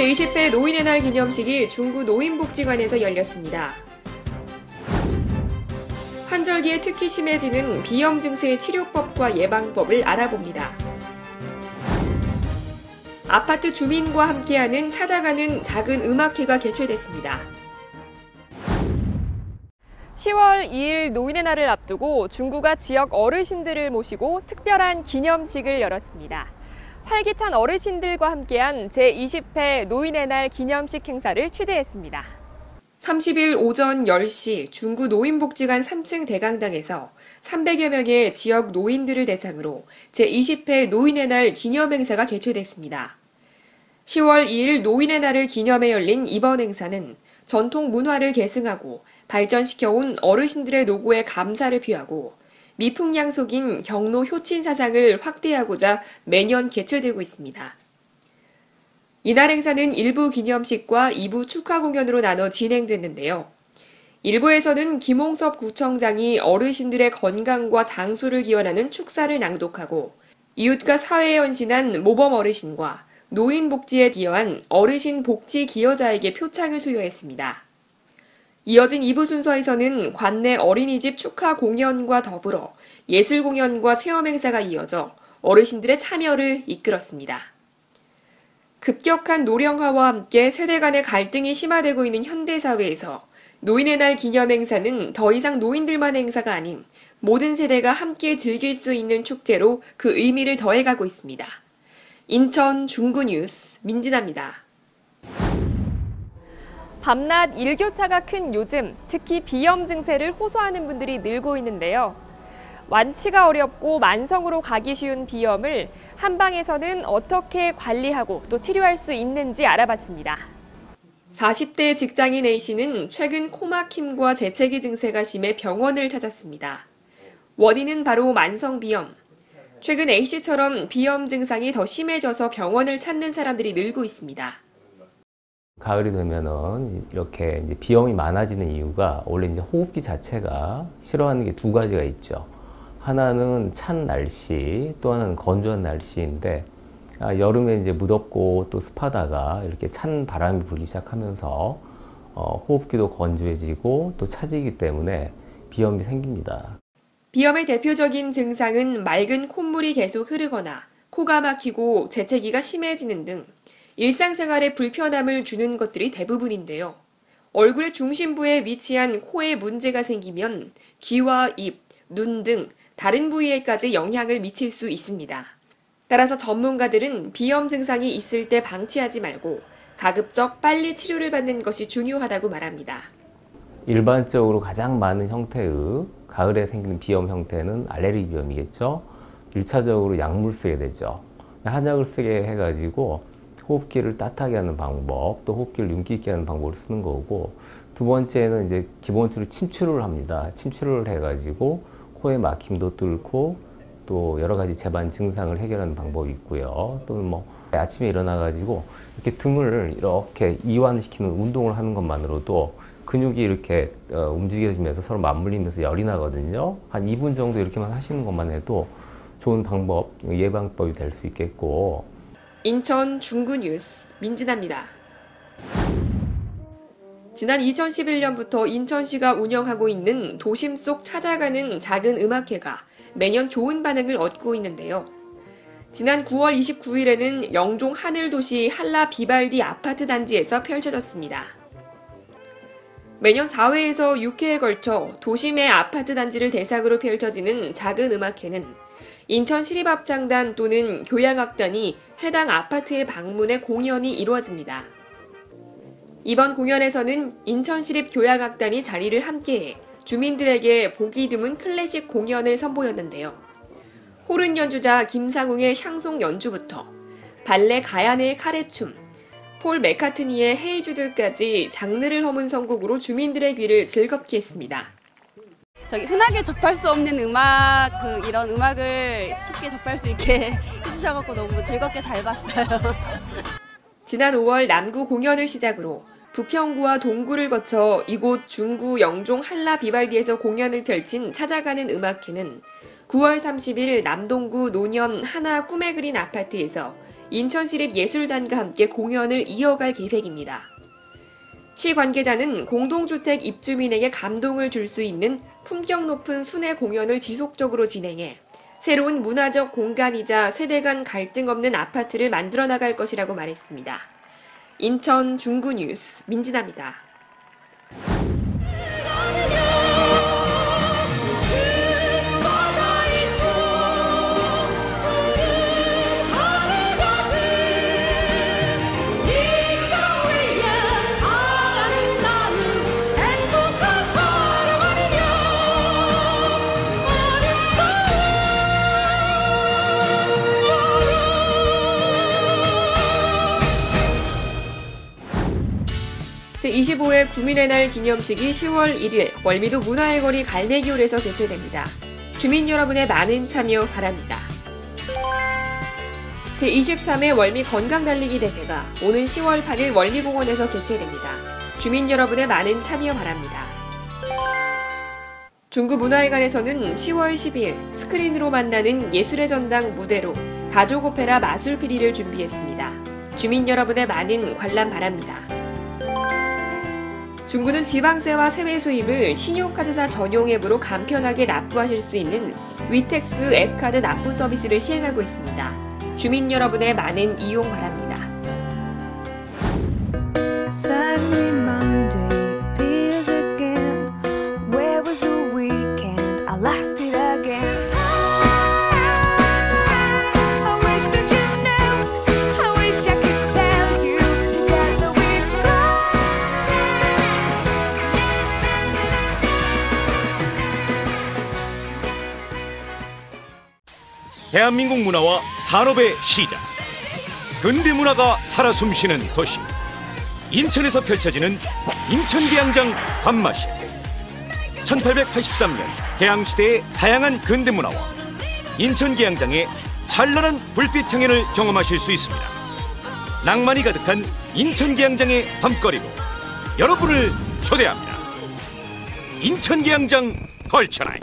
제20회 노인의 날 기념식이 중구 노인복지관에서 열렸습니다. 환절기에 특히 심해지는 비염 증세의 치료법과 예방법을 알아봅니다. 아파트 주민과 함께하는 찾아가는 작은 음악회가 개최됐습니다. 10월 2일 노인의 날을 앞두고 중구가 지역 어르신들을 모시고 특별한 기념식을 열었습니다. 활기찬 어르신들과 함께한 제20회 노인의 날 기념식 행사를 취재했습니다. 30일 오전 10시 중구 노인복지관 3층 대강당에서 300여 명의 지역 노인들을 대상으로 제20회 노인의 날 기념행사가 개최됐습니다. 10월 2일 노인의 날을 기념해 열린 이번 행사는 전통 문화를 계승하고 발전시켜온 어르신들의 노고에 감사를 표하고 미풍양속인 경로 효친 사상을 확대하고자 매년 개최되고 있습니다. 이날 행사는 1부 기념식과 2부 축하 공연으로 나눠 진행됐는데요. 1부에서는 김홍섭 구청장이 어르신들의 건강과 장수를 기원하는 축사를 낭독하고 이웃과 사회에 헌신한 모범 어르신과 노인 복지에 기여한 어르신 복지 기여자에게 표창을 수여했습니다. 이어진 2부 순서에서는 관내 어린이집 축하 공연과 더불어 예술 공연과 체험 행사가 이어져 어르신들의 참여를 이끌었습니다. 급격한 노령화와 함께 세대 간의 갈등이 심화되고 있는 현대사회에서 노인의 날 기념행사는 더 이상 노인들만의 행사가 아닌 모든 세대가 함께 즐길 수 있는 축제로 그 의미를 더해가고 있습니다. 인천 중구뉴스 민진아입니다. 밤낮 일교차가 큰 요즘, 특히 비염 증세를 호소하는 분들이 늘고 있는데요. 완치가 어렵고 만성으로 가기 쉬운 비염을 한방에서는 어떻게 관리하고 또 치료할 수 있는지 알아봤습니다. 40대 직장인 A씨는 최근 코막힘과 재채기 증세가 심해 병원을 찾았습니다. 원인은 바로 만성비염. 최근 A씨처럼 비염 증상이 더 심해져서 병원을 찾는 사람들이 늘고 있습니다. 가을이 되면은 이렇게 이제 비염이 많아지는 이유가 원래 이제 호흡기 자체가 싫어하는 게 두 가지가 있죠. 하나는 찬 날씨, 또 하나는 건조한 날씨인데 여름에 이제 무덥고 또 습하다가 이렇게 찬 바람이 불기 시작하면서 호흡기도 건조해지고 또 차지기 때문에 비염이 생깁니다. 비염의 대표적인 증상은 맑은 콧물이 계속 흐르거나 코가 막히고 재채기가 심해지는 등 일상생활에 불편함을 주는 것들이 대부분인데요. 얼굴의 중심부에 위치한 코에 문제가 생기면 귀와 입, 눈 등 다른 부위에까지 영향을 미칠 수 있습니다. 따라서 전문가들은 비염 증상이 있을 때 방치하지 말고 가급적 빨리 치료를 받는 것이 중요하다고 말합니다. 일반적으로 가장 많은 형태의 가을에 생기는 비염 형태는 알레르기 비염이겠죠. 1차적으로 약물 쓰게 되죠. 한약을 쓰게 해가지고 호흡기를 따뜻하게 하는 방법, 또 호흡기를 윤기 있게 하는 방법을 쓰는 거고, 두 번째는 이제 기본적으로 침추를 합니다. 침추를 해가지고 코의 막힘도 뚫고 또 여러 가지 재반 증상을 해결하는 방법이 있고요. 또는 뭐 아침에 일어나가지고 이렇게 등을 이렇게 이완시키는 운동을 하는 것만으로도 근육이 이렇게 움직여지면서 서로 맞물리면서 열이 나거든요. 한 2분 정도 이렇게만 하시는 것만 해도 좋은 방법, 예방법이 될 수 있겠고. 인천 중구뉴스 민진아입니다. 지난 2011년부터 인천시가 운영하고 있는 도심 속 찾아가는 작은 음악회가 매년 좋은 반응을 얻고 있는데요. 지난 9월 29일에는 영종 하늘도시 한라 비발디 아파트 단지에서 펼쳐졌습니다. 매년 4회에서 6회에 걸쳐 도심의 아파트 단지를 대상으로 펼쳐지는 작은 음악회는 인천시립합창단 또는 교향악단이 해당 아파트에 방문해 공연이 이루어집니다. 이번 공연에서는 인천시립교향악단이 자리를 함께해 주민들에게 보기 드문 클래식 공연을 선보였는데요. 호른 연주자 김상웅의 샹송 연주부터 발레 가야네의 카레춤, 폴 맥카트니의 헤이 주드까지 장르를 허문 선곡으로 주민들의 귀를 즐겁게 했습니다. 흔하게 접할 수 없는 음악, 이런 음악을 쉽게 접할 수 있게 해주셔서 너무 즐겁게 잘 봤어요. 지난 5월 남구 공연을 시작으로 부평구와 동구를 거쳐 이곳 중구 영종 한라 비발디에서 공연을 펼친 찾아가는 음악회는 9월 30일 남동구 노년 하나 꿈에 그린 아파트에서 인천시립예술단과 함께 공연을 이어갈 계획입니다. 시 관계자는 공동주택 입주민에게 감동을 줄 수 있는 품격 높은 순회 공연을 지속적으로 진행해 새로운 문화적 공간이자 세대 간 갈등 없는 아파트를 만들어 나갈 것이라고 말했습니다. 인천 중구뉴스 민진아입니다. 제25회 구민의 날 기념식이 10월 1일 월미도 문화의 거리 갈매기홀에서 개최됩니다. 주민 여러분의 많은 참여 바랍니다. 제23회 월미 건강달리기 대회가 오는 10월 8일 월미공원에서 개최됩니다. 주민 여러분의 많은 참여 바랍니다. 중구문화회관에서는 10월 10일 스크린으로 만나는 예술의 전당 무대로 가족 오페라 마술피리를 준비했습니다. 주민 여러분의 많은 관람 바랍니다. 중구는 지방세와 세외 수입을 신용카드사 전용 앱으로 간편하게 납부하실 수 있는 위텍스 앱카드 납부 서비스를 시행하고 있습니다. 주민 여러분의 많은 이용 바랍니다. Saturday, Monday appears again. Where was the weekend? I lost it again. I wish that you knew. I wish I could tell you. Together we'd fly. 대한민국 문화와 산업의 시작, 근대 문화가 살아 숨쉬는 도시 인천에서 펼쳐지는 인천계양장 밤마실. 1883년 계양시대의 다양한 근대 문화와 인천계양장의 찬란한 불빛 향연을 경험하실 수 있습니다. 낭만이 가득한 인천계양장의 밤거리로 여러분을 초대합니다. 인천계양장 걸쳐나잇.